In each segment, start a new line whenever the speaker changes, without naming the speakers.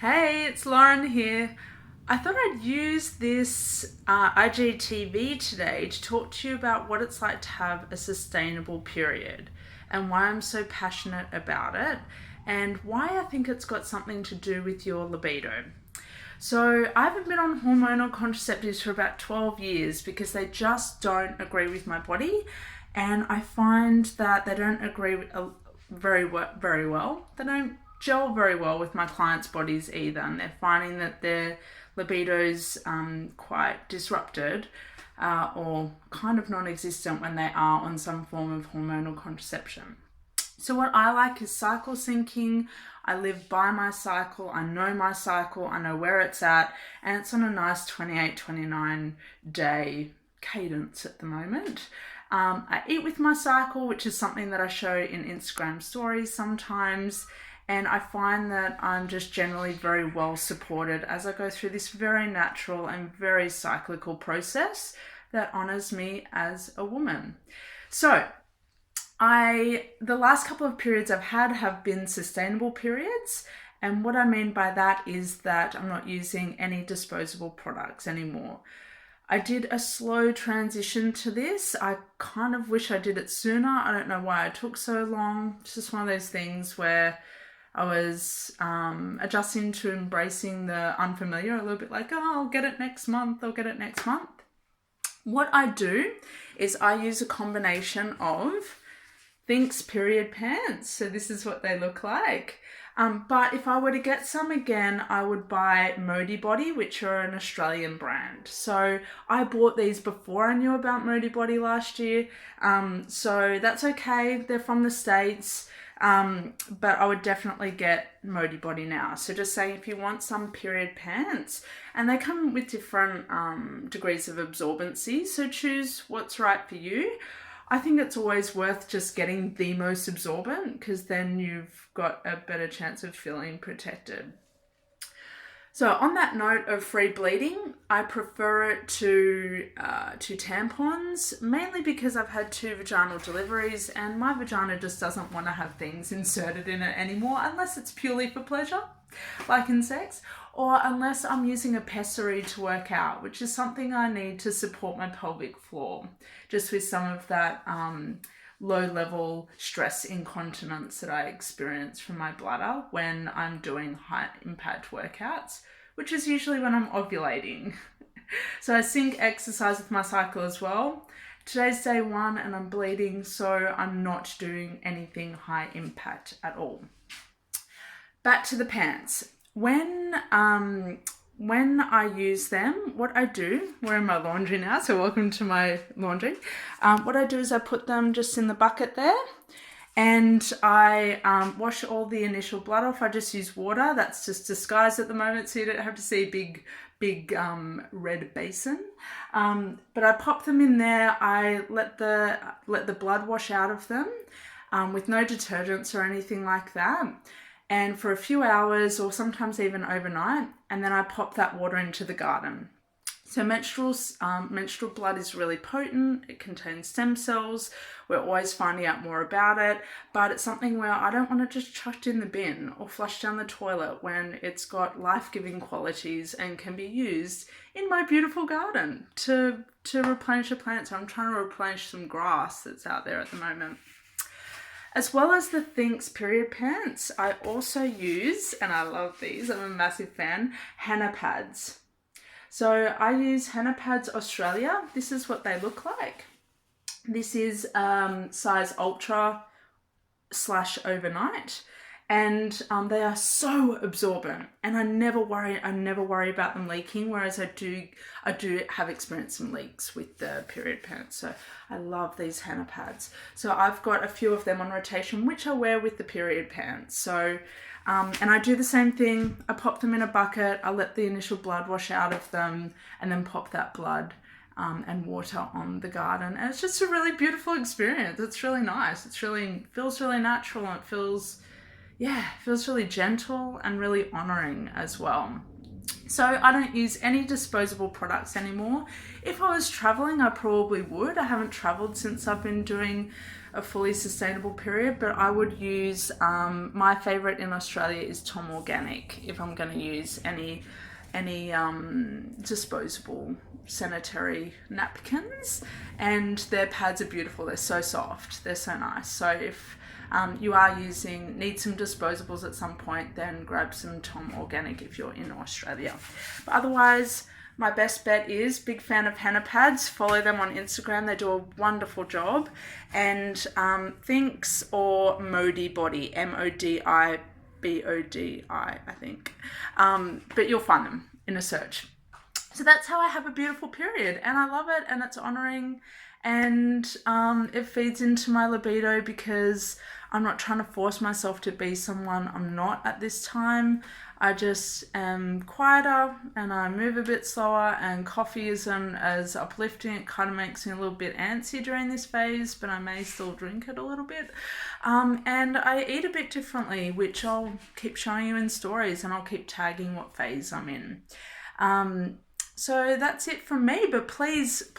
Hey, it's Lauren here. I thought I'd use this IGTV today to talk to you about what it's like to have a sustainable period and why I'm so passionate about it and why I think it's got something to do with your libido. So, I haven't been on hormonal contraceptives for about 12 years because they just don't agree with my body, and I find that they don't agree very well. They don't gel very well with my clients' bodies either, and they're finding that their libido's quite disrupted or kind of non-existent when they are on some form of hormonal contraception. So what I like is cycle syncing. I live by my cycle, I know my cycle, I know where it's at, and it's on a nice 28, 29 day cadence at the moment. I eat with my cycle, which is something that I show in Instagram stories sometimes, and I find that I'm just generally very well supported as I go through this very natural and very cyclical process that honors me as a woman. So, the last couple of periods I've had have been sustainable periods, and what I mean by that is that I'm not using any disposable products anymore. I did a slow transition to this. I kind of wish I did it sooner. I don't know why it took so long. It's just one of those things where I was adjusting to embracing the unfamiliar, a little bit like, oh, I'll get it next month, I'll get it next month. What I do is I use a combination of Thinks period pants. So this is what they look like. But if I were to get some again, I would buy Modi Body, which are an Australian brand. So I bought these before I knew about Modi Body last year. So that's okay. They're from the States. But I would definitely get Modi Body now. So just saying, if you want some period pants, and they come with different degrees of absorbency, so choose what's right for you. I think it's always worth just getting the most absorbent because then you've got a better chance of feeling protected. So on that note of free bleeding, I prefer it to tampons, mainly because I've had 2 vaginal deliveries and my vagina just doesn't want to have things inserted in it anymore unless it's purely for pleasure, like in sex, or unless I'm using a pessary to work out, which is something I need to support my pelvic floor, just with some of that low-level stress incontinence that I experience from my bladder when I'm doing high-impact workouts, which is usually when I'm ovulating. So I sync exercise with my cycle as well. Today's day 1 and I'm bleeding, so I'm not doing anything high impact at all. Back to the pants. When I use them, what I do, we're in my laundry now, so welcome to my laundry. What I do is I put them just in the bucket there, and I wash all the initial blood off. I just use water. That's just disguised at the moment, so you don't have to see a big red basin. But I pop them in there. I let the blood wash out of them with no detergents or anything like that. And for a few hours or sometimes even overnight, and then I pop that water into the garden. So menstrual blood is really potent. It contains stem cells. We're always finding out more about it, but it's something where I don't want to just chuck it in the bin or flush down the toilet when it's got life-giving qualities and can be used in my beautiful garden to replenish a plant. So I'm trying to replenish some grass that's out there at the moment. As well as the Thinks period pants, I also use, and I love these, I'm a massive fan, henna pads. So I use Henna Pads Australia. This is what they look like. This is size ultra / overnight. And they are so absorbent, and I never worry about them leaking, whereas I do have experienced some leaks with the period pants. So I love these henna pads. So I've got a few of them on rotation, which I wear with the period pants. So and I do the same thing. I pop them in a bucket, I let the initial blood wash out of them, and then pop that blood and water on the garden. And it's just a really beautiful experience. It's really nice. Feels really natural, and it feels really gentle and really honoring as well. So I don't use any disposable products anymore. If I was traveling, I probably would. I haven't traveled since I've been doing a fully sustainable period, but I would use, my favorite in Australia is Tom Organic if I'm going to use any disposable sanitary napkins, and their pads are beautiful. They're so soft, they're so nice. So if you are need some disposables at some point, then grab some Tom Organic if you're in Australia. But otherwise, my best bet is, big fan of henna pads. Follow them on Instagram. They do a wonderful job. And Thinks or Modi Body, MODIBODI, I think. But you'll find them in a search. So that's how I have a beautiful period, and I love it, and it's honoring, and it feeds into my libido because I'm not trying to force myself to be someone I'm not at this time. I just am quieter and I move a bit slower, and coffee isn't as uplifting. It kind of makes me a little bit antsy during this phase, but I may still drink it a little bit. And I eat a bit differently, which I'll keep showing you in stories, and I'll keep tagging what phase I'm in. So that's it from me, but please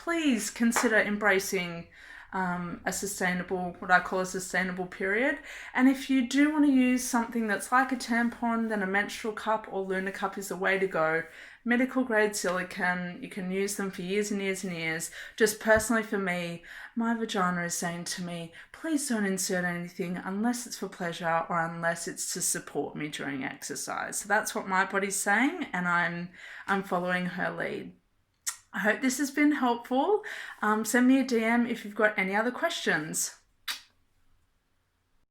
consider embracing what I call a sustainable period. And if you do want to use something that's like a tampon, then a menstrual cup or Luna cup is the way to go. Medical grade silicone, you can use them for years and years and years. Just personally for me, my vagina is saying to me, please don't insert anything unless it's for pleasure or unless it's to support me during exercise. So that's what my body's saying, and I'm following her lead. I hope this has been helpful. Send me a DM if you've got any other questions.